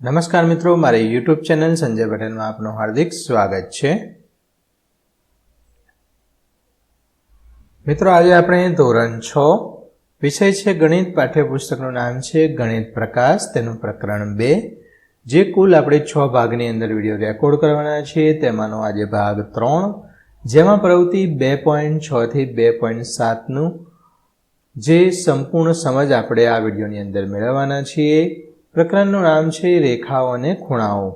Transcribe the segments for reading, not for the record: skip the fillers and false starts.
નમસ્કાર મિત્રો, મારી યુટ્યુબ ચેનલ સંજય પટેલમાં આપનું હાર્દિક સ્વાગત છે। મિત્રો, આજે આપણે ધોરણ 6 વિષય છે ગણિત પાઠ્યપુસ્તકનું નામ છે ગણિત પ્રકાશ, તેનું પ્રકરણ 2, જે કુલ આપણે 6 ભાગની અંદર વિડીયો રેકોર્ડ કરવાના છે। તેમાંનો આજે ભાગ 3, જેમાં પ્રવૃત્તિ 2.6 થી 2.7નું જે સંપૂર્ણ સમજ આપણે આ વિડીયોની અંદર મેળવવાના છીએ। પ્રકરણનું નામ છે રેખાઓ અને ખૂણાઓ।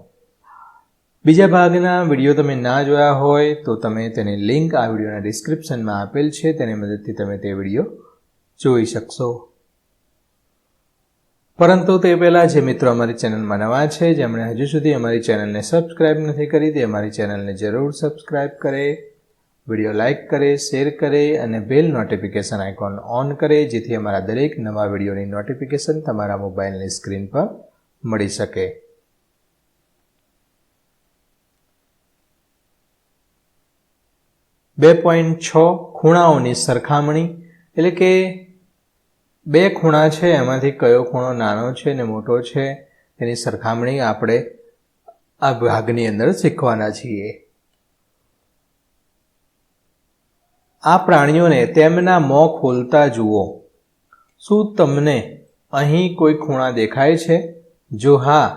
બીજા ભાગના વિડીયો તમે ના જોયા હોય તો તમે તેની લિંક આ વિડીયોના ડિસ્ક્રિપ્શનમાં આપેલ છે, તેની મદદથી તમે તે વિડીયો જોઈ શકશો। પરંતુ તે પહેલાં જે મિત્રો અમારી ચેનલમાં નવા છે, જેમણે હજુ સુધી અમારી ચેનલને સબસ્ક્રાઈબ નથી કરી, તે અમારી ચેનલને જરૂર સબસ્ક્રાઈબ કરે, વિડીયો લાઇક કરે, શેર કરે અને બેલ નોટિફિકેશન આઇકોન ઓન કરે, જેથી અમારા દરેક નવા વિડીયોની નોટિફિકેશન તમારા મોબાઈલની સ્ક્રીન પર મળી શકે। બે 2.6 ખૂણાઓની સરખામણી, એટલે કે બે ખૂણા છે, એમાંથી કયો ખૂણો નાનો છે અને મોટો છે તેની સરખામણી આપણે આ ભાગની અંદર શીખવાના છીએ। આ પ્રાણીઓને તેમના મોં ખોલતા જુઓ। શું તમને અહીં કોઈ ખૂણા દેખાય છે? જો હા,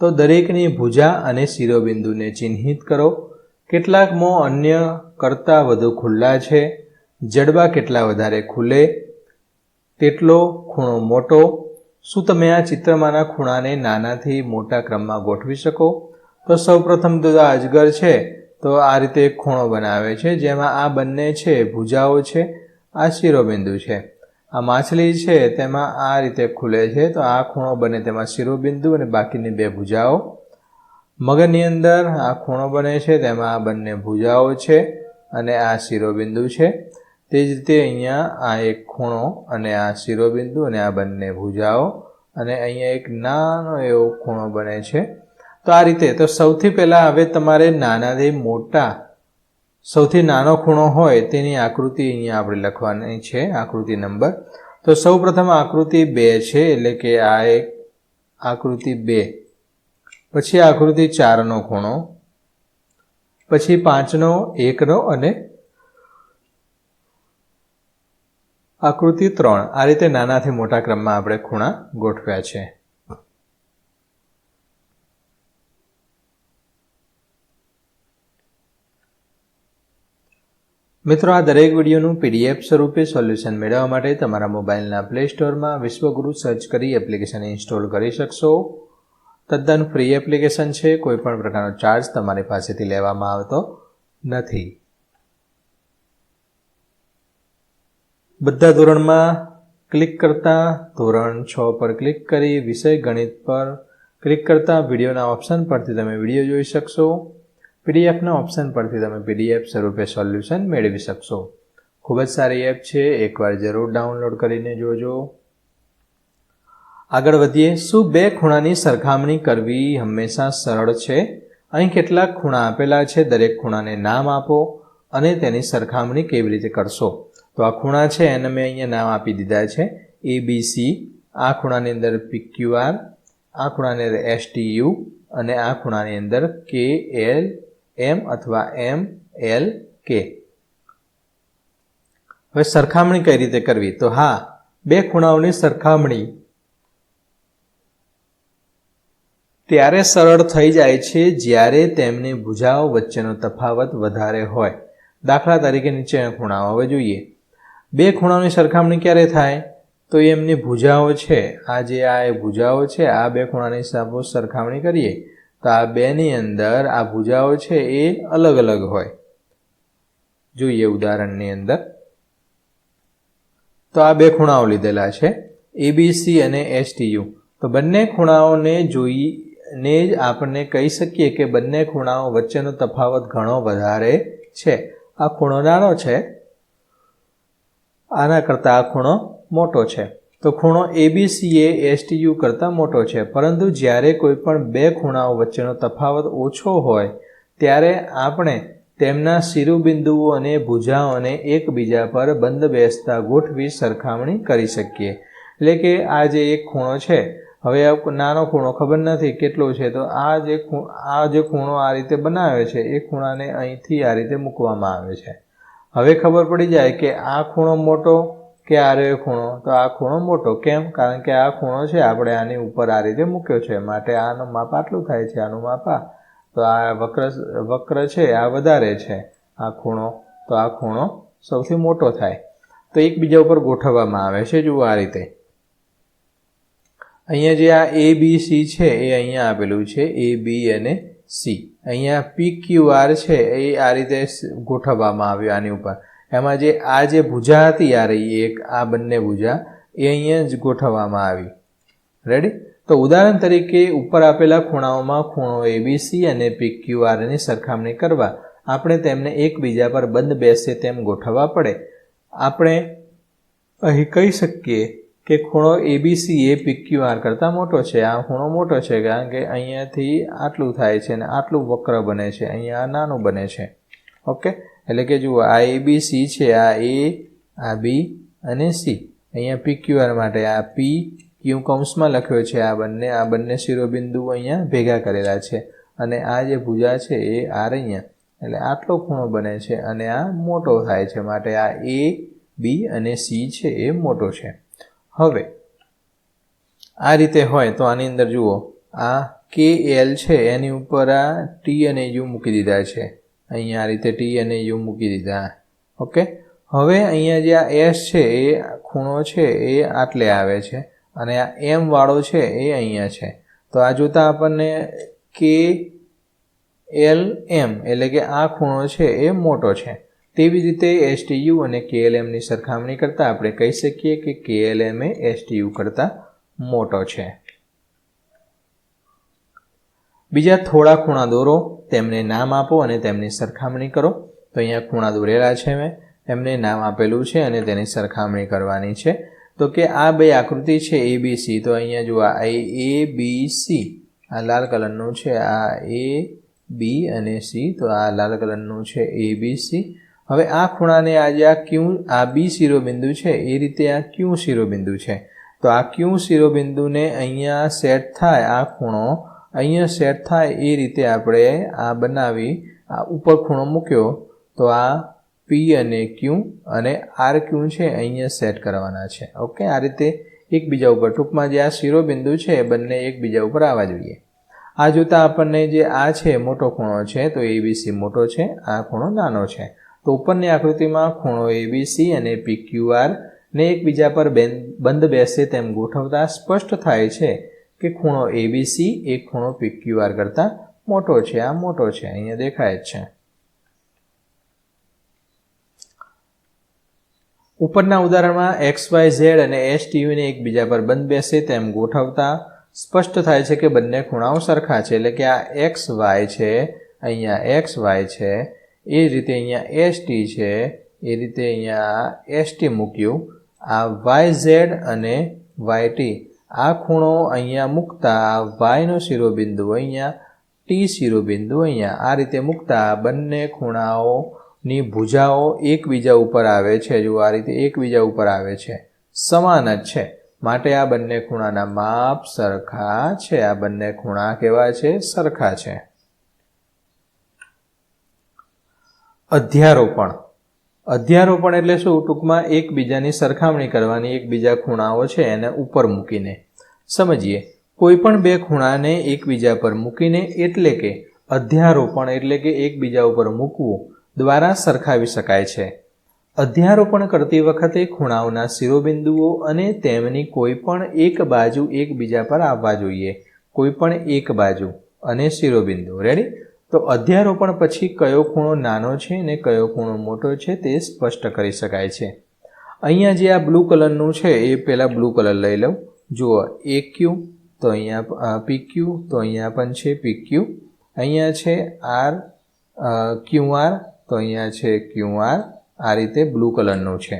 તો દરેકની ભુજા અને શિરોબિંદુને ચિહ્નિત કરો। કેટલાક મોં અન્ય કરતાં વધુ ખુલ્લા છે? જડબા કેટલા વધારે ખુલે તેટલો ખૂણો મોટો? શું તમે આ ચિત્રમાંના ખૂણાને નાનાથી મોટા ક્રમમાં ગોઠવી શકો? તો સૌપ્રથમ તો આ અજગર છે, તો આ રીતે એક ખૂણો બનાવે છે, જેમાં આ બંને છે ભુજાઓ છે, આ શિરોબિંદુ છે। આ માછલી છે, તેમાં આ રીતે ખુલે છે, તો આ ખૂણો બને તેમાં શિરોબિંદુ અને બાકીની બે ભુજાઓ। મગરની અંદર આ ખૂણો બને છે, તેમાં આ બંને ભુજાઓ છે અને આ શિરોબિંદુ છે। તે જ રીતે અહીંયા આ એક ખૂણો અને આ શિરોબિંદુ અને આ બંને ભુજાઓ, અને અહીંયા એક નાનો એવો ખૂણો બને છે। તો આ રીતે તો સૌથી પહેલાં હવે તમારે નાનાથી મોટા, સૌથી નાનો ખૂણો હોય તેની આકૃતિ અહીંયા આપણે લખવાની છે, આકૃતિ નંબર। તો સૌ પ્રથમ આકૃતિ 2 છે, એટલે કે આ એક આકૃતિ 2, પછી આકૃતિ 4નો ખૂણો, પછી 5નો, 1નો અને આકૃતિ 3। આ રીતે નાનાથી મોટા ક્રમમાં આપણે ખૂણા ગોઠવ્યા છે। મિત્રો, આ દરેક વિડીયોનું PDF સ્વરૂપે સોલ્યુશન મેળવવા માટે તમારા મોબાઈલના પ્લે સ્ટોરમાં વિશ્વગુરુ સર્ચ કરી એપ્લિકેશન ઇન્સ્ટોલ કરી શકશો। તદ્દન ફ્રી એપ્લિકેશન છે, કોઈ પણ પ્રકારનો ચાર્જ તમારી પાસેથી લેવામાં આવતો નથી। બધા ધોરણમાં ક્લિક કરતાં ધોરણ 6 પર ક્લિક કરી વિષય ગણિત પર ક્લિક કરતાં વિડીયોના ઓપ્શન પરથી તમે વિડીયો જોઈ શકશો। પીડીએફના ઓપ્શન પરથી તમે PDF સ્વરૂપે સોલ્યુશન મેળવી શકશો। ખૂબ જ સારી એપ છે, એકવાર જરૂર ડાઉનલોડ કરીને જોજો। આગળ વધીએ। શું બે ખૂણાની સરખામણી કરવી હંમેશા સરળ છે? અહીં કેટલાક ખૂણા આપેલા છે, દરેક ખૂણાને નામ આપો અને તેની સરખામણી કેવી રીતે કરશો? તો આ ખૂણા છે એને મેં અહીંયા નામ આપી દીધા છે ABC, આ ખૂણાની અંદર PQR, આ ખૂણાની અંદર STU અને આ ખૂણાની અંદર KLM અથવા MLK। હવે સરખામણી કઈ રીતે કરવી? તો હા, બે ખૂણાઓની સરખામણી ત્યારે સરળ થઈ જાય છે જ્યારે તેમની ભુજાઓ વચ્ચેનો તફાવત વધારે હોય। દાખલા તરીકે નીચેના ખૂણાઓ હવે જોઈએ। બે ખૂણાઓની સરખામણી ક્યારે થાય? તો એમની ભુજાઓ છે, આ ભુજાઓ છે, આ બે ખૂણાની સરખામણી કરીએ તો આ બેની અંદર આ ભુજાઓ છે એ અલગ અલગ હોય। જોઈએ ઉદાહરણની અંદર, તો આ બે ખૂણાઓ લીધેલા છે ABC અને STU। તો બંને ખૂણાઓને જોઈને જ આપણે કહી શકીએ કે બંને ખૂણાઓ વચ્ચેનો તફાવત ઘણો વધારે છે। આ ખૂણો નાનો છે, આના કરતાં આ ખૂણો મોટો છે, તો ખૂણો ABC એ STU કરતાં મોટો છે। પરંતુ જ્યારે કોઈ પણ બે ખૂણાઓ વચ્ચેનો તફાવત ઓછો હોય ત્યારે આપણે તેમના શિરોબિંદુઓ અને ભુજાઓને એકબીજા પર બંધ બેસતા ગોઠવી સરખામણી કરી શકીએ। એટલે કે આ જે એક ખૂણો છે, હવે નાનો ખૂણો ખબર નથી કેટલો છે, તો આ જે ખૂણો આ રીતે બનાવે છે એ ખૂણાને અહીંથી આ રીતે મૂકવામાં આવે છે. હવે ખબર પડી જાય કે આ ખૂણો મોટો કે આ રહ્યો ખૂણો, તો આ ખૂણો મોટો. કેમ? કારણ કે આ ખૂણો છે આપણે આની ઉપર આ રીતે મૂક્યો છે, માટે આનું માપ આટલું થાય છે, આનું માપ આ. તો આ વક્ર છે આ વધારે છે આ ખૂણો, તો આ ખૂણો સૌથી મોટો થાય. તો એકબીજા ઉપર ગોઠવવામાં આવે છે. જુઓ આ રીતે અહીંયા જે આ ABC છે એ અહીંયા આપેલું છે, AB અને C. અહીંયા PQR છે એ આ રીતે ગોઠવવામાં આવ્યું આની ઉપર. એમાં જે ભુજા હતી આ રહી એક, આ બંને ભુજા એ અહીંયા જ ગોઠવવામાં આવી. રેડી? તો ઉદાહરણ તરીકે ઉપર આપેલા ખૂણાઓમાં ખૂણો ABC અને PQR ની સરખામણી કરવા આપણે તેમને એકબીજા પર બંધ બેસે તેમ ગોઠવવા પડે. આપણે અહીં કહી શકીએ કે ખૂણો ABC એ PQR કરતાં મોટો છે. આ ખૂણો મોટો છે કારણ કે અહીંયાથી આટલું થાય છે અને આટલું વક્ર બને છે, અહીંયા નાનું બને છે. ઓકે, એટલે કે જુઓ આ ABC છે, આ A, આ B અને C. અહીંયા PQR માટે આ P Q કૌંસમાં લખ્યો છે, આ બંને શિરોબિંદુ અહીંયા ભેગા કરેલા છે અને આ જે ભુજા છે એ આ અહીંયા, એટલે આટલો ખૂણો બને છે અને આ મોટો થાય છે, માટે આ A, B અને C છે એ મોટો છે. હવે આ રીતે હોય તો આની અંદર જુઓ આ KL છે એની ઉપર આ T અને U મૂકી દીધા છે, અહીંયા આ રીતે T અને U મૂકી દીધા. ઓકે, હવે અહીંયા જે આ S છે એ ખૂણો છે એ આટલે આવે છે અને આ M વાળો છે એ અહીંયા છે. તો આ જોતા આપણને KLM એટલે કે આ ખૂણો છે એ મોટો છે. તેવી રીતે STU અને KLM ની સરખામણી કરતાં આપણે કહી શકીએ કે KLM એ STU કરતાં મોટો છે. બીજા થોડા ખૂણા દોરો, તેમને નામ આપો અને તેમની સરખામણી કરો. તો અહીંયા ખૂણા દોરેલા છે મેં, એમને નામ આપેલું છે અને તેની સરખામણી કરવાની છે. તો કે આ બે આકૃતિ છે ABC, તો અહીંયા જુઓ આ ABC, આ લાલ કલરનું છે, આ A, B અને C, તો આ લાલ કલરનું છે ABC. હવે આ ખૂણાને આ B શિરોબિંદુ છે એ રીતે આ Q શિરોબિંદુ છે. તો આ Q શિરોબિંદુને અહીંયા સેટ થાય, આ ખૂણો અહીંયા સેટ થાય એ રીતે આપણે આ બનાવી આ ઉપર ખૂણો મૂક્યો, તો આ P અને Q અને RQ છે અહીંયા સેટ કરવાના છે. ઓકે, આ રીતે એકબીજા ઉપર, ટૂંકમાં જે આ શિરોબિંદુ છે એ બંને એકબીજા ઉપર આવવા જોઈએ. આ જોતા આપણને જે આ છે મોટો ખૂણો છે, તો ABC મોટો છે, આ ખૂણો નાનો છે. તો ઉપરની આકૃતિમાં ખૂણો ABC અને PQR ને એકબીજા પર બંધ બેસે તેમ ગોઠવતા સ્પષ્ટ થાય છે કે ખૂણો ABC એ ખૂણો PQR કરતાં મોટો છે. આ મોટો છે, અહીંયા દેખાય જ છે. ઉપરના ઉદાહરણમાં XYZ અને STU ને એકબીજા પર બંધ બેસે તેમ ગોઠવતા સ્પષ્ટ થાય છે કે બંને ખૂણાઓ સરખા છે. એટલે કે આ XY છે, અહીંયા XY છે, એ રીતે અહીંયા ST છે, એ રીતે અહીંયા ST મૂક્યું. આ YZ અને YT, આ ખૂણો અહીંયા મૂકતા Y નો શિરોબિંદુ અહીંયા, T શિરોબિંદુ અહીંયા, આ રીતે મૂકતા બંને ખૂણાઓની ભુજાઓ એકબીજા ઉપર આવે છે. જો આ રીતે એકબીજા ઉપર આવે છે, સમાન જ છે, માટે આ બંને ખૂણાના માપ સરખા છે. આ બંને ખૂણા કેવા છે? સરખા છે. અધ્યારોપણ. અધ્યારોપણ એટલે શું? ટૂંકમાં એકબીજાની સરખામણી કરવાની, એકબીજા ખૂણાઓ છે એને ઉપર મૂકીને. સમજીએ. કોઈ પણ બે ખૂણાને એકબીજા પર મૂકીને એટલે કે અધ્યારોપણ એટલે કે એકબીજા ઉપર મૂકવું દ્વારા સરખાવી શકાય છે. અધ્યારોપણ કરતી વખતે ખૂણાઓના શિરોબિંદુઓ અને તેમની કોઈ પણ એક બાજુ એકબીજા પર આવવા જોઈએ. કોઈ પણ એક બાજુ અને શિરોબિંદુ. રેડી? તો અધ્યારોપણ પછી કયો ખૂણો નાનો છે અને કયો ખૂણો મોટો છે તે સ્પષ્ટ કરી શકાય છે. અહીંયા જે આ બ્લુ કલરનું છે એ પહેલાં બ્લુ કલર લઈ લઉં. જુઓ AQ, તો અહીંયા PQ, તો અહીંયા પણ છે PQ, અહીંયા છે QR, તો અહીંયા છે QR. આ રીતે બ્લુ કલરનું છે.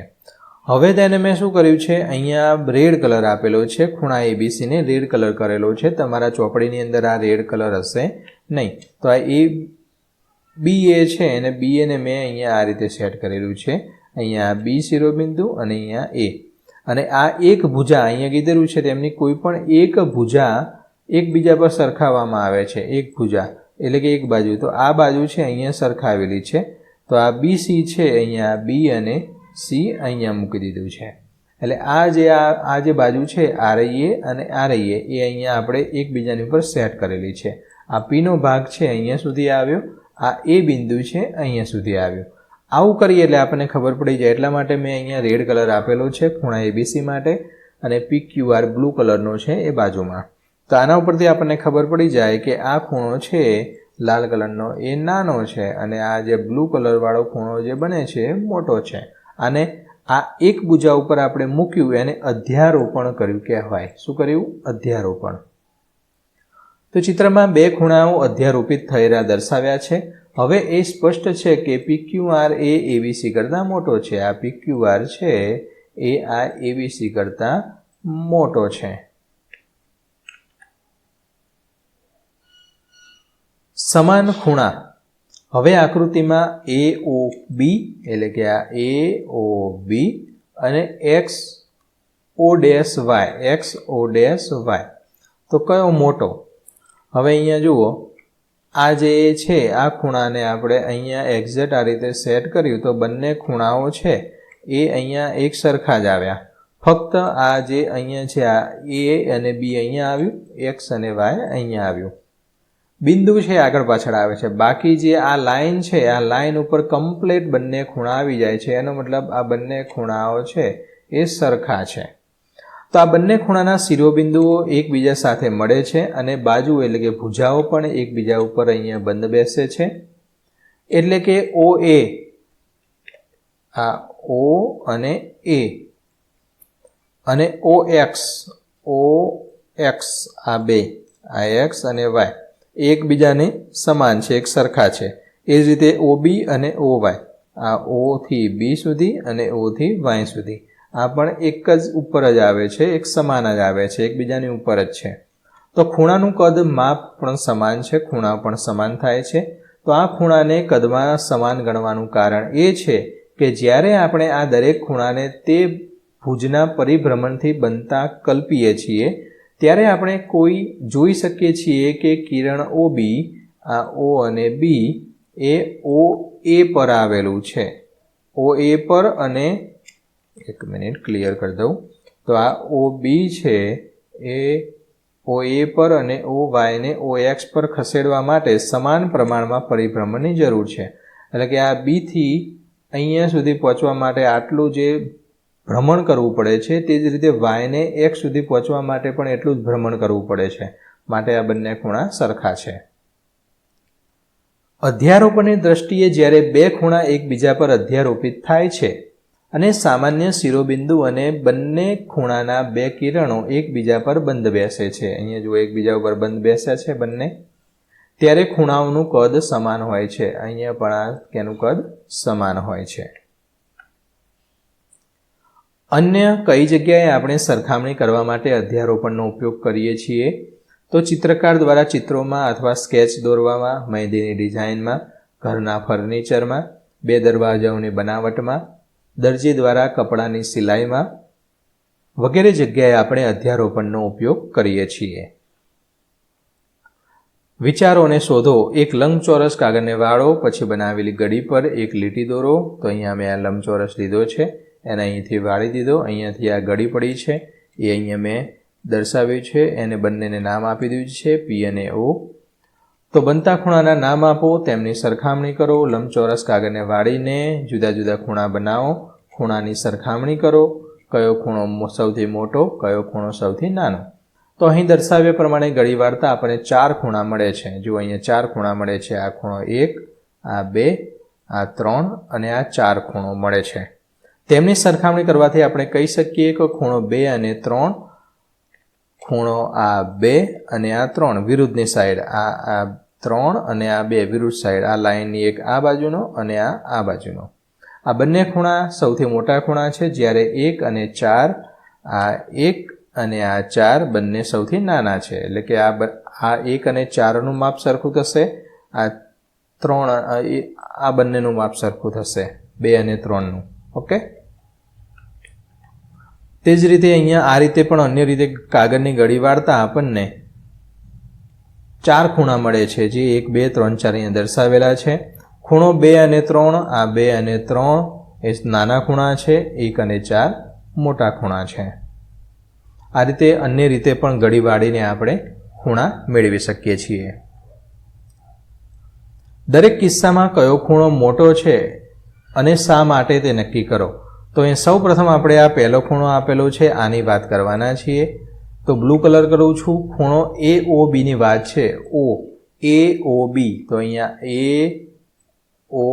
હવે તેને મેં શું કર્યું છે, અહીંયા રેડ કલર આપેલો છે, ખૂણા ABC ને રેડ કલર કરેલો છે. તમારા ચોપડીની અંદર આ રેડ કલર હશે નહીં. તો આ BA છે અને BA ને મેં અહીંયા આ રીતે સેટ કરેલું છે. અહીંયા B શિરોબિંદુ અને અહીંયા A. અને આ એક ભુજા અહીંયા કીધેલું છે તેમની કોઈ પણ એક ભુજા એકબીજા પર સરખાવવામાં આવે છે. એક ભુજા એટલે કે એક બાજુ, તો આ બાજુ છે અહીંયા સરખાવેલી છે. તો આ BC છે અહીંયા B અને C અહીંયા મૂકી દીધું છે. એટલે આ જે બાજુ છે RIA અને RIA એ અહીંયા આપણે એકબીજાની ઉપર સેટ કરેલી છે. આ Pનો ભાગ છે અહીંયા સુધી આવ્યો, આ A બિંદુ છે અહીંયા સુધી આવ્યો. આવું કરીએ એટલે આપણને ખબર પડી જાય, એટલા માટે મેં અહીંયા રેડ કલર આપેલો છે ખૂણા ABC માટે અને PQR બ્લુ કલરનો છે એ બાજુમાં. તો આના ઉપરથી આપણને ખબર પડી જાય કે આ ખૂણો છે લાલ કલરનો એ નાનો છે અને આ જે બ્લુ કલરવાળો ખૂણો જે બને છે એ મોટો છે. અને આ એક ભુજા ઉપર આપણે મૂક્યું એને અધ્યારોપણ કર્યું કહેવાય. શું કર્યું? અધ્યારોપણ. તો ચિત્રમાં બે ખૂણાઓ અધ્યારોપિત થયેલા દર્શાવ્યા છે. હવે એ સ્પષ્ટ છે કે PQR એ ABC કરતાં મોટો છે. આ PQR છે એ આ ABC કરતાં મોટો છે. સમાન ખૂણા. હવે આકૃતિમાં AOB એટલે કે આ AOB અને XO'y તો કયો મોટો? હવે અહીંયા જુઓ, આ જે છે આ ખૂણાને આપણે અહીંયા એક્ઝેક્ટ આ રીતે સેટ કર્યું તો બંને ખૂણાઓ છે એ અહીંયા એક સરખા જ આવ્યા. ફક્ત આ જે અહીંયા છે આ A અને B અહીંયા આવ્યું, X અને Y અહીંયા આવ્યું. બિંદુ છે આગળ પાછળ આવે છે. બાકી જે આ લાઈન છે આ લાઈન ઉપર કમ્પ્લીટ બંને ખૂણા આવી જાય છે. એનો મતલબ આ બંને ખૂણાઓ છે એ સરખા છે. તો આ બંને ખૂણાના શિરોબિંદુઓ એકબીજા સાથે મળે છે અને બાજુ એટલે કે ભુજાઓ પણ એકબીજા ઉપર અહીંયા બંધ બેસે છે. એટલે કે OA, આ O અને A અને OX આ બે, આ X અને Y એકબીજાને સમાન છે, એક સરખા છે. એ જ રીતે OB અને OY, આ O થી B સુધી અને O થી Y સુધી આ પણ એક જ ઉપર જ આવે છે, એક સમાન જ આવે છે, એકબીજાની ઉપર જ છે. તો ખૂણાનું કદ માપ પણ સમાન છે, ખૂણા પણ સમાન થાય છે. તો આ ખૂણાને કદમાં સમાન ગણવાનું કારણ એ છે કે જ્યારે આપણે આ દરેક ખૂણાને તે ભુજના પરિભ્રમણથી બનતા કલ્પીએ છીએ ત્યારે આપણે જોઈ શકીએ છીએ કે કિરણ OB, આ O અને B એ OA પર આવેલું છે. OA પર અને એક મિનિટ ક્લિયર કરી દઉં. તો આ OB છે એ OA પર અને OY ને OX પર ખસેડવા માટે સમાન પ્રમાણમાં પરિભ્રમણની જરૂર છે. એટલે કે આ B થી અહીંયા સુધી પહોંચવા માટે આટલું જે ભ્રમણ કરવું પડે છે તે જ રીતે Y ને X સુધી પહોંચવા માટે પણ એટલું જ ભ્રમણ કરવું પડે છે. માટે આ બંને ખૂણા સરખા છે. અધ્યારોપણની દ્રષ્ટિએ જ્યારે બે ખૂણા એકબીજા પર અધ્યારોપિત થાય છે અને સામાન્ય શિરોબિંદુ અને બંને ખૂણાના બે કિરણો એકબીજા પર બંધ બેસે છે, અહીંયા જુઓ એકબીજા ઉપર બંધ બેસ્યા છે બંને, ત્યારે ખૂણાઓનું કદ સમાન હોય છે. અહીંયા પણ આ તેનું કદ સમાન હોય છે. અન્ય કઈ જગ્યાએ આપણે સરખામણી કરવા માટે અધ્યારોપણનો ઉપયોગ કરીએ છીએ? તો ચિત્રકાર દ્વારા ચિત્રોમાં અથવા સ્કેચ દોરવામાં, મહેંદીની ડિઝાઇનમાં, ઘરના ફર્નિચરમાં, બે દરવાજાઓની બનાવટમાં, દરજી દ્વારા કપડાની સિલાઈમાં વગેરે જગ્યાએ આપણે અધ્યારોપણનો ઉપયોગ કરીએ છીએ. વિચારોને શોધો. એક લંબચોરસ કાગળને વાળો, પછી બનાવેલી ગડી પર એક લીટી દોરો. તો અહીંયા મેં આ લંબચોરસ લીધો છે, એને અહીંથી વાળી દીધો. અહીંયાથી આ ગડી પડી છે એ અહીંયા મેં દર્શાવ્યું છે, એને બંનેને નામ આપી દીધું છે P અને O. તો બનતા ખૂણાના નામ આપો, તેમની સરખામણી કરો. લંબચોરસ કાગળને વાળીને જુદા જુદા ખૂણા બનાવો, ખૂણાની સરખામણી કરો. કયો ખૂણો સૌથી મોટો, કયો ખૂણો સૌથી નાનો. તો અહીં દર્શાવ્યા પ્રમાણે ગળી વાળતા આપણને 4 ખૂણા મળે છે. જો અહીંયા 4 ખૂણા મળે છે. આ ખૂણો 1, આ 2, આ 3 અને આ 4 ખૂણો મળે છે. તેમની સરખામણી કરવાથી આપણે કહી શકીએ કે ખૂણો 2 અને 3, ખૂણો આ 2 અને આ 3 વિરુદ્ધની સાઈડ, આ 3 અને આ 2 વિરુદ્ધ સાઈડ, આ લાઈનની એક આ બાજુનો અને આ બાજુનો. આ બંને ખૂણા સૌથી મોટા ખૂણા છે, જ્યારે 1 અને 4, આ 1 અને આ 4 બંને સૌથી નાના છે. એટલે કે આ 1 અને 4નું માપ સરખું થશે, આ 3 આ બંનેનું માપ સરખું થશે, 2 અને 3નું. ઓકે. તે જ રીતે અહીંયા આ રીતે પણ અન્ય રીતે કાગળની ગળી વાળતા આપણને 4 ખૂણા મળે છે, જે 1 2 3 4 અહીંયા દર્શાવેલા છે. ખૂણો 2 અને 3, આ 2 અને 3 એ નાના ખૂણા છે, 1 અને 4 મોટા ખૂણા છે. આ રીતે અન્ય રીતે પણ ગળી વાળીને આપણે ખૂણા મેળવી શકીએ છીએ. દરેક કિસ્સામાં કયો ખૂણો મોટો છે અને શા માટે તે નક્કી કરો. તો એ સૌ પ્રથમ આપણે આ પહેલો ખૂણો આપેલો છે, આની વાત કરવાના છીએ. તો બ્લુ કલર કરું છું. ખૂણો AOB ની વાત છે. AOB, તો અહીંયા A O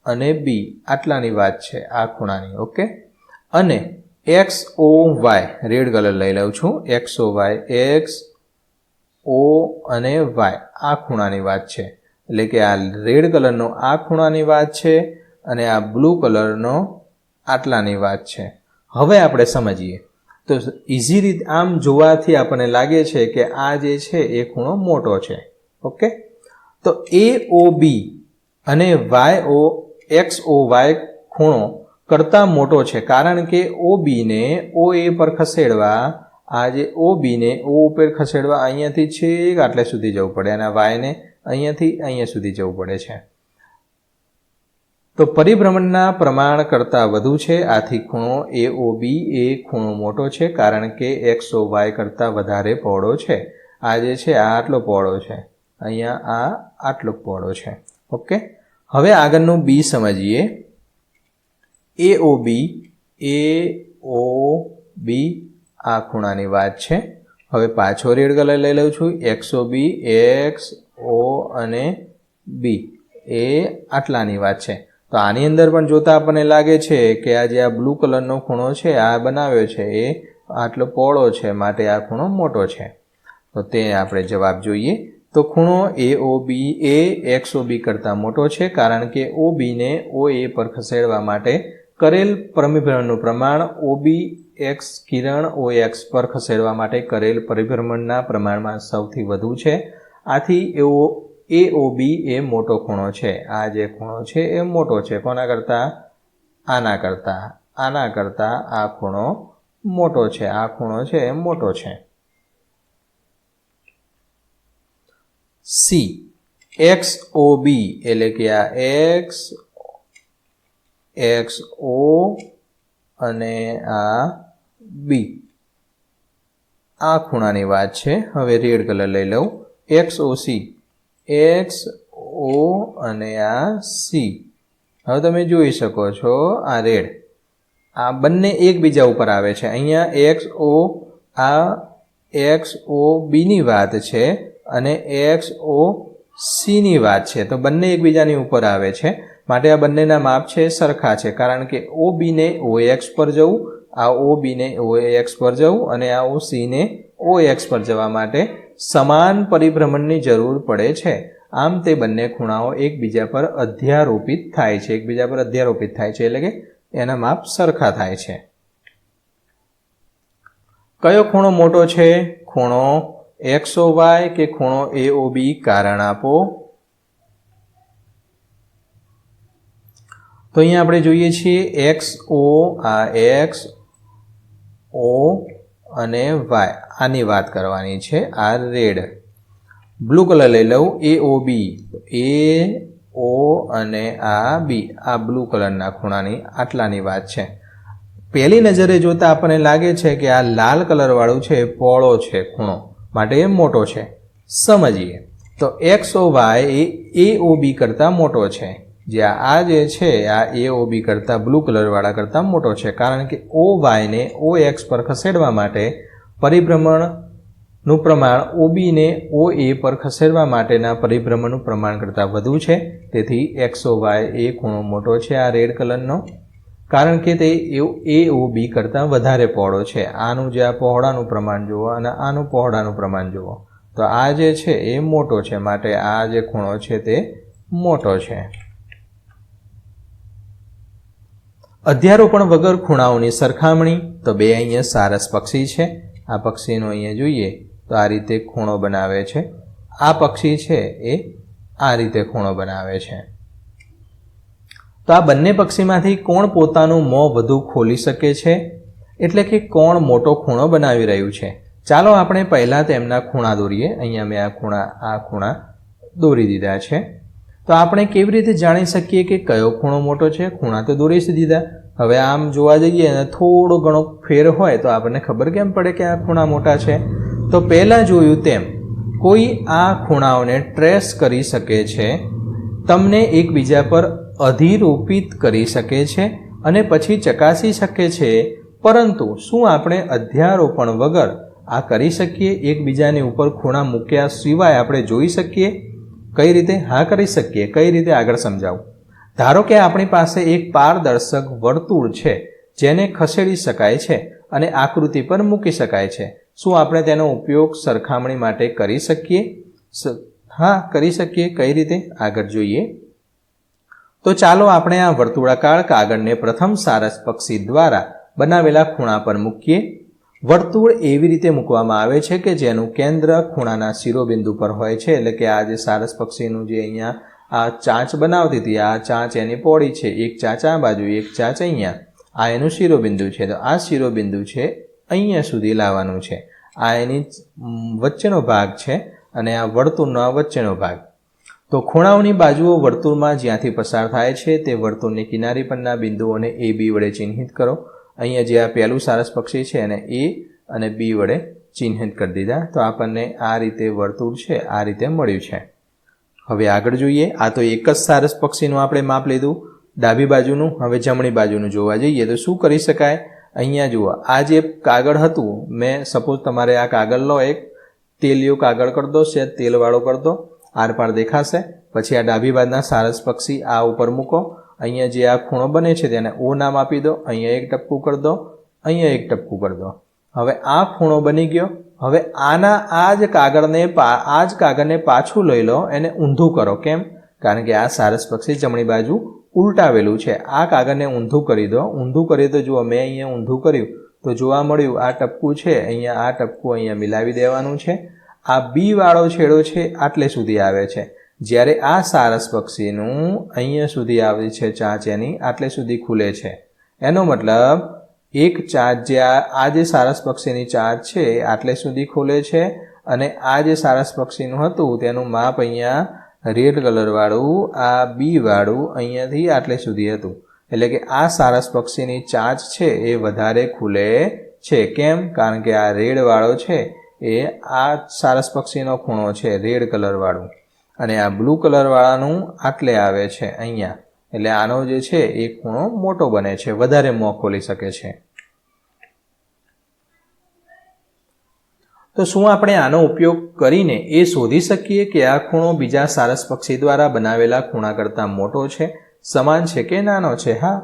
અને B આટલાની વાત છે આ ખૂણાની. ઓકે. અને XOY, રેડ કલર લઈ લઉં છું. XOY, X O અને Y આ ખૂણાની વાત છે. એટલે કે આ રેડ કલરનો આ ખૂણાની વાત છે અને આ બ્લુ કલરનો આટલાની વાત છે. હવે આપણે સમજીએ તો ઇઝી રીતે આમ જોવાથી આપણને લાગે છે કે આ જે છે એ ખૂણો મોટો છે. ઓકે. તો AOB અને XOY ખૂણો કરતાં મોટો છે, કારણ કે OB ને OA પર ખસેડવા, આ જે OB ને O ઉપર ખસેડવા અહીંયાથી છેક આટલે સુધી જવું પડે અને Y ને અહીંયાથી અહીંયા સુધી જવું પડે છે. તો પરિભ્રમણના પ્રમાણ કરતાં વધુ છે, આથી ખૂણો AOB એ ખૂણો મોટો છે, કારણ કે XOY કરતાં વધારે પહોળો છે. આ જે છે આ આટલો પહોળો છે, અહીંયા આ આટલો પહોળો છે. ઓકે. હવે આગળનું B સમજીએ. AOB આ ખૂણાની વાત છે. હવે પાછો રેડ કલર લઈ લઉં છું. XOB, XO અને B એ આટલાની વાત છે. તો આની અંદર પણ જોતા આપણને લાગે છે કે આ જે આ બ્લુ કલરનો ખૂણો છે આ બનાવ્યો છે એ આટલો પહોળો છે, માટે આ ખૂણો મોટો છે. તો તે આપણે જવાબ જોઈએ. તો ખૂણો AOB એ XOB કરતાં મોટો છે, કારણ કે OB ને OA પર ખસેડવા માટે કરેલ પરિભ્રમણનું પ્રમાણ OBX કિરણ OX પર ખસેડવા માટે કરેલ પરિભ્રમણના પ્રમાણમાં સૌથી વધુ છે. આથી AOB એ મોટો ખૂણો છે. આ જે ખૂણો છે એ મોટો છે. કોના કરતાં? આના કરતાં. આના કરતાં આ ખૂણો મોટો છે. આ ખૂણો છે એ મોટો છે. C XOB એટલે કે આ XO અને આ B આ ખૂણાની વાત છે. હવે રેડ કલર લઈ લઉં. XOC, XO અને આ C. હવે તમે જોઈ શકો છો આ રેડ, આ બંને એકબીજા ઉપર આવે છે. અહીંયા XO, આ XOB ની વાત છે અને XOC ની વાત છે. તો બંને એકબીજાની ઉપર આવે છે, માટે આ બંનેના માપ છે સરખા છે, કારણ કે OB ને OX પર જવું, આ OB ને OX પર જવું અને આ OC ને OX પર જવા માટે સમાન પરિભ્રમણની જરૂર પડે છે. આમ તે બંને ખૂણાઓ એકબીજા પર અધ્યારોપિત થાય છે. એકબીજા પર અધ્યારોપિત થાય છે એટલે કે એના માપ સરખા થાય છે. કયો ખૂણો મોટો છે? ખૂણો XOY કે ખૂણો AOB? કારણ આપો. તો અહીંયા આપણે જોઈએ છીએ XO, આ XO અને Y આની વાત કરવાની છે. આ રેડ. બ્લુ કલર લઈ લઉં. AOB, AO અને આ B આ બ્લુ કલરના ખૂણાની આટલાની વાત છે. પહેલી નજરે જોતા આપણને લાગે છે કે આ લાલ કલર વાળું છે પહોળો છે ખૂણો, માટે એ મોટો છે. સમજીએ તો XOY એ AOB કરતાં મોટો છે. જ્યાં આ જે છે આ AOB કરતાં બ્લુ કલરવાળા કરતાં મોટો છે, કારણ કે OY ને OX પર ખસેડવા માટે પરિભ્રમણનું પ્રમાણ OB ને OA પર ખસેડવા માટેના પરિભ્રમણનું પ્રમાણ કરતાં વધુ છે. તેથી XOY એ ખૂણો મોટો છે આ રેડ કલરનો, કારણ કે તે AOB કરતાં વધારે પહોળો છે. આનું જે આ પહોળાનું પ્રમાણ જુઓ અને આનું પહોળાનું પ્રમાણ જુઓ, તો આ જે છે એ મોટો છે, માટે આ જે ખૂણો છે તે મોટો છે. અધ્યારોપણ વગર ખૂણાઓની સરખામણી. તો બે અહીંયા સારસ પક્ષી છે. આ પક્ષીનો અહીંયા જોઈએ તો આ રીતે ખૂણો બનાવે છે. આ પક્ષી છે એ આ રીતે ખૂણો બનાવે છે. તો આ બંને પક્ષીમાંથી કોણ પોતાનું મોં વધુ ખોલી શકે છે? એટલે કે કોણ મોટો ખૂણો બનાવી રહ્યું છે. ચાલો આપણે પહેલાં તેમના ખૂણા દોરીએ. અહીંયા મેં આ ખૂણા દોરી દીધા છે. તો આપણે કેવી રીતે જાણી શકીએ કે કયો ખૂણો મોટો છે? ખૂણા તો દોરી જ દીધા. હવે આમ જોવા જઈએ અને થોડો ઘણો ફેર હોય તો આપણને ખબર કેમ પડે કે આ ખૂણા મોટા છે? તો પહેલાં જોયું તેમ કોઈ આ ખૂણાઓને ટ્રેસ કરી શકે છે, તમને એકબીજા પર અધિરોપિત કરી શકે છે અને પછી ચકાસી શકે છે. પરંતુ શું આપણે અધ્યારોપણ વગર આ કરી શકીએ? એકબીજાની ઉપર ખૂણા મૂક્યા સિવાય આપણે જોઈ શકીએ? કઈ રીતે? હા, કરી શકીએ. કઈ રીતે? આગળ સમજાવું. ધારો કે આપણી પાસે એક પારદર્શક વર્તુળ છે જેને ખસેડી શકાય છે અને આકૃતિ પર મૂકી શકાય છે. શું આપણે તેનો ઉપયોગ સરખામણી માટે કરી શકીએ? હા, કરી શકીએ. કઈ રીતે? આગળ જોઈએ. તો ચાલો આપણે આ વર્તુળાકાર કાગળને પ્રથમ સારસપક્ષી દ્વારા બનાવેલા ખૂણા પર મૂકીએ. વર્તુળ એવી રીતે મૂકવામાં આવે છે કે જેનું કેન્દ્ર ખૂણાના શિરોબિંદુ પર હોય છે. એટલે કે આ જે સારસપક્ષીનું જે અહીંયા આ ચાંચ બનાવતી હતી, આ ચાંચ એની પહોળી છે, એક ચાંચ આ બાજુ, એક ચાંચ અહીંયા, આ એનું શિરોબિંદુ છે. તો આ શિરોબિંદુ છે અહીંયા સુધી લાવવાનું છે. આ એની વચ્ચેનો ભાગ છે અને આ વર્તુળનો આ વચ્ચેનો ભાગ. તો ખૂણાઓની બાજુઓ વર્તુળમાં જ્યાંથી પસાર થાય છે તે વર્તુળની કિનારી પરના બિંદુઓને A, B વડે ચિહ્નિત કરો. અહીંયા જે આ પહેલું સારસપક્ષી છે એને A અને B વડે ચિહ્નિત કરી દીધા. તો આપણને આ રીતે વર્તુળ છે આ રીતે મળ્યું છે. હવે આગળ જોઈએ. આ તો એક જ સારસપક્ષીનું આપણે માપ લીધું, ડાબી બાજુનું. હવે જમણી બાજુનું જોવા જઈએ તો શું કરી શકાય? અહીંયા જુઓ, આ જે કાગળ હતું, મેં સપોઝ તમારે આ કાગળ લો, એક તેલિયો કાગળ કરી દો, છે તેલવાળો કરી દો, આરપાર દેખાશે. પછી આ ડાબી બાજુના સારસપક્ષી આ ઉપર મૂકો. અહીંયા જે આ ખૂણો બને છે તેને O નામ આપી દો. અહીંયા એક ટપકું કરી દો, અહીંયા એક ટપકું કરી દો. હવે આ ખૂણો બની ગયો. હવે આ જ કાગળને પાછું લઈ લો, એને ઊંધું કરો. કેમ? કારણ કે આ સારસપક્ષી જમણી બાજુ ઉલટાવેલું છે. આ કાગળને ઊંધું કરી દો. ઊંધું કરીએ તો જુઓ, મેં અહીંયા ઊંધું કર્યું તો જોવા મળ્યું આ ટપકું છે, અહીંયા આ ટપકું અહીંયા મિલાવી દેવાનું છે. આ B વાળો છેડો છે આટલે સુધી આવે છે, જ્યારે આ સારસપક્ષીનું અહીંયા સુધી આવે છે ચાંચ, એની આટલે સુધી ખુલે છે. એનો મતલબ એક ચાંચ જે આ જે સારસપક્ષીની ચાંચ છે આટલે સુધી ખોલે છે અને આ જે સારસપક્ષીનું હતું તેનું માપ અહીંયા રેડ કલરવાળું, આ B વાળું અહીંયાથી આટલે સુધી હતું. એટલે કે આ સારસપક્ષીની ચાંચ છે એ વધારે ખુલે છે. કેમ? કારણ કે આ રેડ વાળો છે એ આ સારસપક્ષીનો ખૂણો છે, રેડ કલરવાળું, અને આ બ્લુ કલરવાળાનું આટલે આવે છે અહીંયા. એટલે આનો જે છે એ ખૂણો મોટો બને છે, વધારે મોં ખોલી શકે છે. તો શું આપણે આનો ઉપયોગ કરીને એ શોધી શકીએ કે આ ખૂણો બીજા સારસપક્ષી દ્વારા બનાવેલા ખૂણા કરતાં મોટો છે, સમાન છે કે નાનો છે? હા,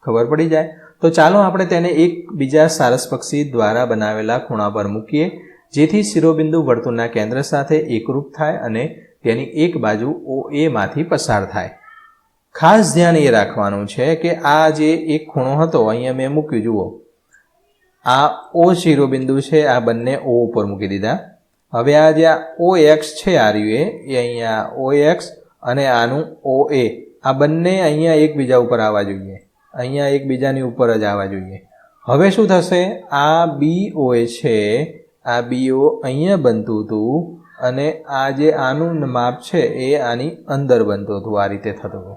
ખબર પડી જાય. તો ચાલો આપણે તેને એક બીજા સારસપક્ષી દ્વારા બનાવેલા ખૂણા પર મૂકીએ, જેથી શિરોબિંદુ વર્તુળના કેન્દ્ર સાથે એકરૂપ થાય અને તેની એક બાજુ OA માંથી પસાર થાય. ખાસ ધ્યાન એ રાખવાનું છે કે આ જે એક ખૂણો હતો અહીંયા મેં મૂક્યું, જુઓ આ O શિરોબિંદુ છે, આ બંને O ઉપર મૂકી દીધા. હવે આ જે OX છે એ અહીંયા OX અને આનું OA, આ બંને અહીંયા એકબીજા ઉપર આવવા જોઈએ, અહીંયા એકબીજાની ઉપર જ આવવા જોઈએ. હવે શું થશે? આ BOA છે, આ BO અહીંયા બનતું હતું અને આ જે આનું માપ છે એ આની અંદર બનતું હતું, આ રીતે થતું હતું.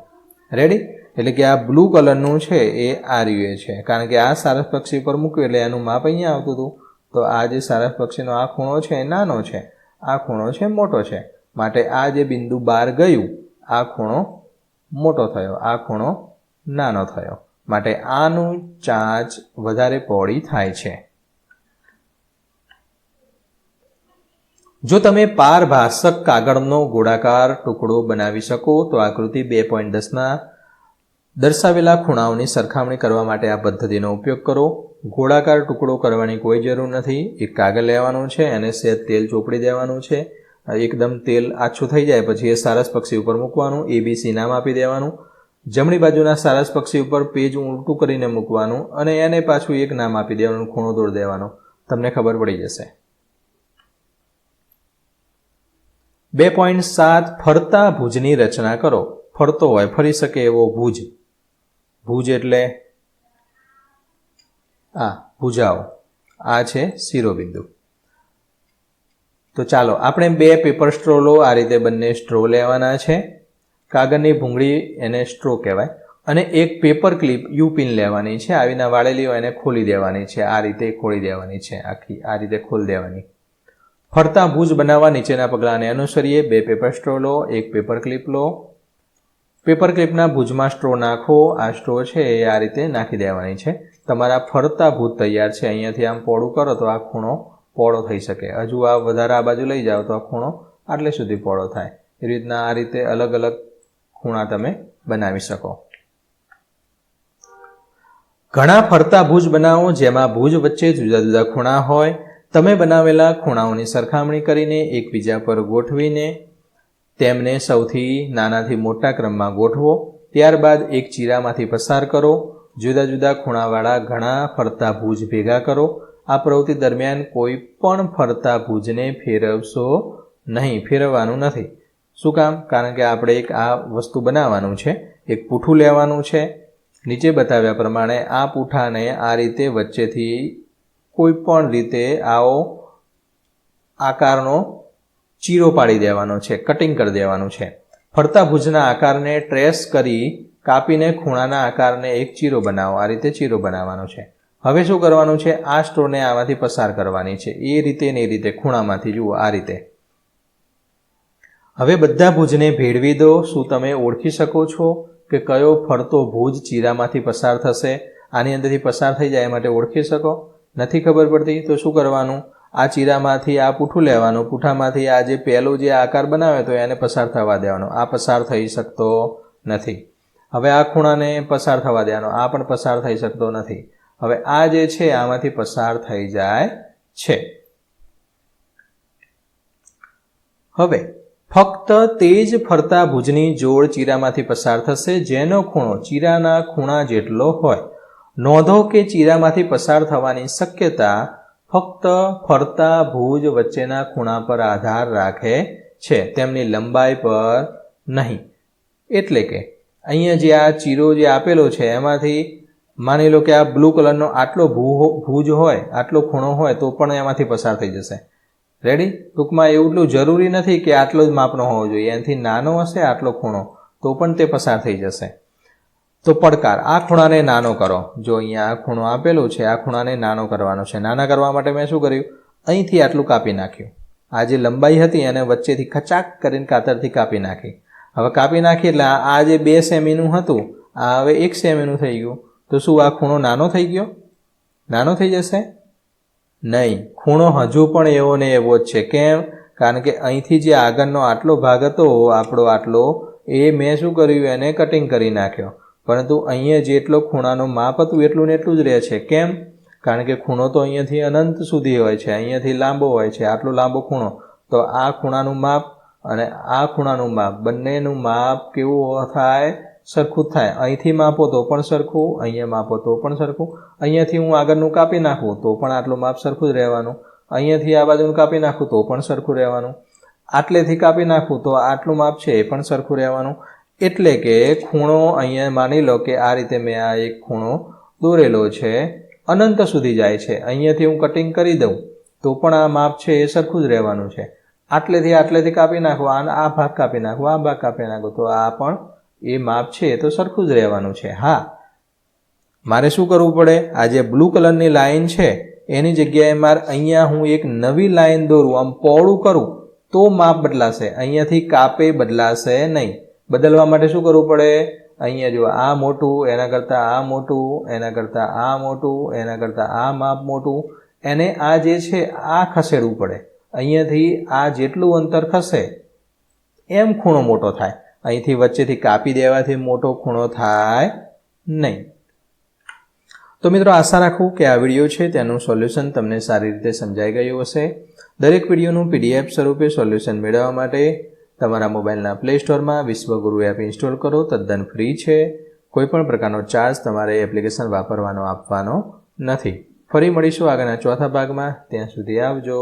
રેડી? એટલે કે આ બ્લુ કલરનું છે એ આ રહ્યું છે, કારણ કે આ સારસપક્ષી પર મૂક્યું એટલે એનું માપ અહીંયા આવતું હતું. તો આ જે સારસપક્ષીનો આ ખૂણો છે એ નાનો છે, આ ખૂણો છે મોટો છે. માટે આ જે બિંદુ બહાર ગયું, આ ખૂણો મોટો થયો, આ ખૂણો નાનો થયો. માટે આનું ચાંચ વધારે પહોળી થાય છે. જો તમે પારભાષક કાગળનો ગોળાકાર ટુકડો બનાવી શકો તો આકૃતિ 2.10માં દર્શાવેલા ખૂણાઓની સરખામણી કરવા માટે આ પદ્ધતિનો ઉપયોગ કરો. ગોળાકાર ટુકડો કરવાની કોઈ જરૂર નથી. એક કાગળ લેવાનું છે અને સહેજ તેલ ચોપડી દેવાનું છે. એકદમ તેલ આછું થઈ જાય પછી એ સારસપક્ષી ઉપર મૂકવાનું, ABC નામ આપી દેવાનું. જમણી બાજુના સારસપક્ષી ઉપર પેજ ઉલટું કરીને મૂકવાનું અને એને પાછું એક નામ આપી દેવાનું, ખૂણો દોરી દેવાનો. તમને ખબર પડી જશે. 2.7 ફરતા ભુજની રચના કરો. ફરતો હોય, ફરી શકે એવો ભુજ. ભુજ એટલે ભુજાઓ, આ છે શિરોબિંદુ. તો ચાલો આપણે 2 પેપર સ્ટ્રો લો. આ રીતે બંને સ્ટ્રો લેવાના છે. કાગળની ભૂંગળી એને સ્ટ્રો કહેવાય. અને એક પેપર ક્લિપ યુપિન લેવાની છે. આવીના વાળેલી હોય એને ખોલી દેવાની છે. આ રીતે ખોલી દેવાની છે, આખી આ રીતે ખોલી દેવાની. ફરતા ભુજ બનાવવા નીચેના પગલાંને અનુસરીએ. 2 પેપર સ્ટ્રો લો, 1 પેપર ક્લિપ લો. પેપર ક્લિપના ભુજમાં સ્ટ્રો નાખો. આ સ્ટ્રો છે એ આ રીતે નાખી દેવાની છે. તમારા ફરતા ભુજ તૈયાર છે. અહીંયાથી આમ પોળું કરો તો આ ખૂણો પોળો થઈ શકે. હજુ આ વધારે આ બાજુ લઈ જાઓ તો આ ખૂણો આટલે સુધી પોળો થાય. એ રીતના આ રીતે અલગ અલગ ખૂણા તમે બનાવી શકો. ઘણા ફરતા ભુજ બનાવો જેમાં ભુજ વચ્ચે જુદા જુદા ખૂણા હોય. તમે બનાવેલા ખૂણાઓની સરખામણી કરીને એકબીજા પર ગોઠવીને તેમને સૌથી નાનાથી મોટા ક્રમમાં ગોઠવો. ત્યારબાદ એક ચીરામાંથી પસાર કરો. જુદા જુદા ખૂણાવાળા ઘણા ફરતા ભુજ ભેગા કરો. આ પ્રવૃત્તિ દરમિયાન કોઈ પણ ફરતા ભુજને ફેરવશો નહીં, ફેરવવાનું નથી. શું કામ? કારણ કે આપણે એક આ વસ્તુ બનાવવાનું છે. એક પૂઠું લેવાનું છે. નીચે બતાવ્યા પ્રમાણે આ પૂઠાને આ રીતે વચ્ચેથી કોઈ પણ રીતે આવો આકારનો ચીરો પાડી દેવાનો છે, કટિંગ કરી દેવાનું છે. ફરતા ભુજના આકારને ટ્રેસ કરી કાપીને ખૂણાના આકારને એક ચીરો બનાવો. આ રીતે ચીરો બનાવવાનો છે. હવે શું કરવાનું છે? આ સ્ટ્રોને આમાંથી પસાર કરવાની છે. એ રીતે ને એ રીતે ખૂણામાંથી જુઓ આ રીતે. હવે બધા ભુજને ભેળવી દો. શું તમે ઓળખી શકો છો કે કયો ફરતો ભુજ ચીરામાંથી પસાર થશે? આની અંદરથી પસાર થઈ જાય એ માટે ઓળખી શકો? નથી ખબર પડતી તો શું કરવાનું? આ ચીરામાંથી આ પૂઠું લેવાનું. પૂઠામાંથી આ જે પહેલો જે આકાર બનાવ્યો તો એને પસાર થવા દેવાનો. આ પસાર થઈ શકતો નથી. હવે આ ખૂણાને પસાર થવા દેવાનો. આ પણ પસાર થઈ શકતો નથી. હવે આ જે છે આમાંથી પસાર થઈ જાય છે. હવે ફક્ત તે જ ફરતા ભુજની જોડ ચીરામાંથી પસાર થશે જેનો ખૂણો ચીરાના ખૂણા જેટલો હોય. નોંધો કે ચીરામાંથી પસાર થવાની શક્યતા ફક્ત ફરતા ભુજ વચ્ચેના ખૂણા પર આધાર રાખે છે, તેમની લંબાઈ પર નહીં. એટલે કે અહીંયા જે આ ચીરો જે આપેલો છે એમાંથી માની લો કે આ બ્લુ કલરનો આટલો ભુજ હોય, આટલો ખૂણો હોય તો પણ એમાંથી પસાર થઈ જશે. રેડી? ટૂંકમાં એટલું જરૂરી નથી કે આટલો જ માપનો હોવો જોઈએ. એનાથી નાનો હશે આટલો ખૂણો તો પણ તે પસાર થઈ જશે. તો પડકાર, આ ખૂણાને નાનો કરો. જો અહીંયા આ ખૂણો આપેલો છે, આ ખૂણાને નાનો કરવાનો છે. નાના કરવા માટે મેં શું કર્યું? અહીંથી આટલું કાપી નાખ્યું. આ જે લંબાઈ હતી એને વચ્ચેથી ખચાક કરીને કાતરથી કાપી નાખી. હવે કાપી નાખી એટલે આ જે 2 સેમીનું હતું આ હવે 1 સેમીનું થઈ ગયું. તો શું આ ખૂણો નાનો થઈ ગયો? નાનો થઈ જશે? નહીં. ખૂણો હજુ પણ એવો ને એવો જ છે. કેમ? કારણ કે અહીંથી જે આગળનો આટલો ભાગ હતો આપણો આટલો, એ મેં શું કર્યું? એને કટિંગ કરી નાખ્યો. પરંતુ અહીંયા જેટલો ખૂણાનો માપ હતું એટલું ને એટલું જ રહે છે. કેમ? કારણ કે ખૂણો તો અહીંયાથી અનંત સુધી હોય છે, અહીંયાથી લાંબો હોય છે. આટલો લાંબો ખૂણો, તો આ ખૂણાનું માપ અને આ ખૂણાનું માપ બંનેનું માપ કેવું થાય? સરખું જ થાય. અહીંથી માપો તો પણ સરખું, અહીંયા માપો તો પણ સરખું. અહીંયાથી હું આગળનું કાપી નાખું તો પણ આટલું માપ સરખું જ રહેવાનું. અહીંયાથી આ બાજુનું કાપી નાખું તો પણ સરખું રહેવાનું. આટલેથી કાપી નાખું તો આટલું માપ છે એ પણ સરખું રહેવાનું. એટલે કે ખૂણો અહીંયા માની લો કે આ રીતે મેં આ એક ખૂણો દોરેલો છે, અનંત સુધી જાય છે. અહીંયાથી હું કટિંગ કરી દઉં તો પણ આ માપ છે એ સરખું જ રહેવાનું છે. આટલેથી કાપી નાખો, આ ભાગ કાપી નાખો, આ ભાગ કાપી નાખો તો આ પણ એ માપ છે એ તો સરખું જ રહેવાનું છે. હા, મારે શું કરવું પડે? આ જે બ્લુ કલરની લાઈન છે એની જગ્યાએ મારે અહીંયા હું એક નવી લાઈન દોરું, આમ પહોળું કરું તો માપ બદલાશે. અહીંયાથી કાપે બદલાશે નહીં. બદલવા માટે શું કરવું પડે? અહીંયા જો આ મોટું, એના કરતાં આ મોટું, એના કરતાં આ મોટું, એના કરતાં આ માપ મોટું, એને આ જે છે આ ખસેડવું પડે. અહીંયાથી આ જેટલું અંતર ખસે એમ ખૂણો મોટો થાય. અહીંથી વચ્ચેથી કાપી દેવાથી મોટો ખૂણો થાય નહીં. તો મિત્રો, આશા રાખું કે આ વિડીયો છે તેનું સોલ્યુશન તમને સારી રીતે સમજાઈ ગયું હશે. દરેક વિડીયોનું PDF સ્વરૂપે સોલ્યુશન મેળવવા માટે તમારા મોબાઈલના પ્લે સ્ટોરમાં વિશ્વગુરુ એપ ઇન્સ્ટોલ કરો. તદ્દન ફ્રી છે. કોઈપણ પ્રકારનો ચાર્જ તમારે એપ્લિકેશન વાપરવાનો આપવાનો નથી. ફરી મળીશું આગળના ચોથા ભાગમાં. ત્યાં સુધી આવજો.